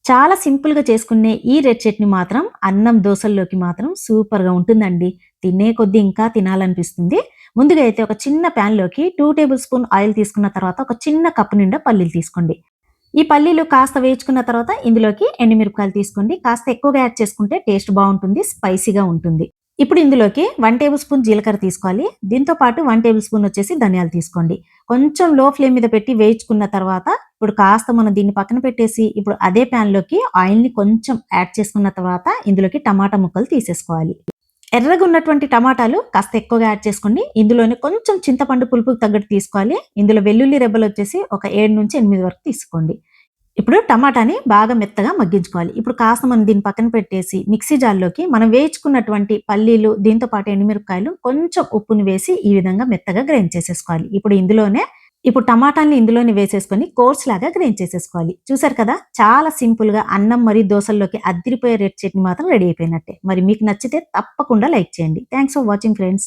చాలా సింపుల్‌గా చేసుకునే ఈ రెడ్ చట్నీ మాత్రం అన్నం, దోసల్లోకి మాత్రం సూపర్‌గా ఉంటుందండి. తినే కొద్దీ ఇంకా తినాలనిపిస్తుంది. ముందుగా అయితే ఒక చిన్న ప్యాన్‌లోకి 2 టేబుల్ స్పూన్ ఆయిల్ తీసుకున్న తర్వాత ఒక చిన్న కప్పు నిండా పల్లీలు తీసుకోండి. ఈ పల్లీలు కాస్త వేయించుకున్న తర్వాత ఇందులోకి ఎండుమిరపకాయలు తీసుకోండి. కాస్త ఎక్కువగా యాడ్ చేసుకుంటే టేస్ట్ బావుంటుంది. స్పైసీగా ఉంటుంది. ఇప్పుడు ఇందులోకి 1 టేబుల్ స్పూన్ జీలకర్ర తీసుకోవాలి. దీంతో పాటు 1 టేబుల్ స్పూన్ వచ్చేసి ధనియాలు తీసుకోండి. కొంచెం లో ఫ్లేమ్ మీద పెట్టి వేయించుకున్న తర్వాత ఇప్పుడు కాస్త మనం దీన్ని పక్కన పెట్టేసి ఇప్పుడు అదే ప్యాన్‌లోకి ఆయిల్‌ని కొంచెం యాడ్ చేసుకున్న తర్వాత ఇందులోకి టమాటా ముక్కలు తీసేసుకోవాలి. ఎర్రగా ఉన్నటువంటి టమాటాలు కాస్త ఎక్కువగా యాడ్ చేసుకోండి. ఇందులోనే కొంచెం చింతపండు పులుపుకి తగ్గట్టు తీసుకోవాలి. ఇందులో వెల్లుల్లి రెబ్బలొచ్చేసి ఒక 7-8 వరకు తీసుకోండి. ఇప్పుడు టమాటాని బాగా మెత్తగా మగ్గించుకోవాలి. ఇప్పుడు కాస్త మనం దీన్ని పక్కన పెట్టేసి మిక్సీ జార్‌లోకి మనం వేయించుకున్నటువంటి పల్లీలు, దీంతో పాటు ఎండుమిరపకాయలు, కొంచెం ఉప్పుని వేసి ఈ విధంగా మెత్తగా గ్రైండ్ చేసేసుకోవాలి. ఇప్పుడు టమాటాల్ని ఇందులోనే వేసేసుకొని కోర్స్‌లాగా గ్రైండ్ చేసేసుకోవాలి. చూసారు కదా! చాలా సింపుల్‌గా అన్నం మరియు దోసల్లోకి అద్దిరిపోయే రెడ్ చట్నీ మాత్రం రెడీ అయిపోయినట్టే. మరి మీకు నచ్చితే తప్పకుండా లైక్ చేయండి. Thanks for watching friends.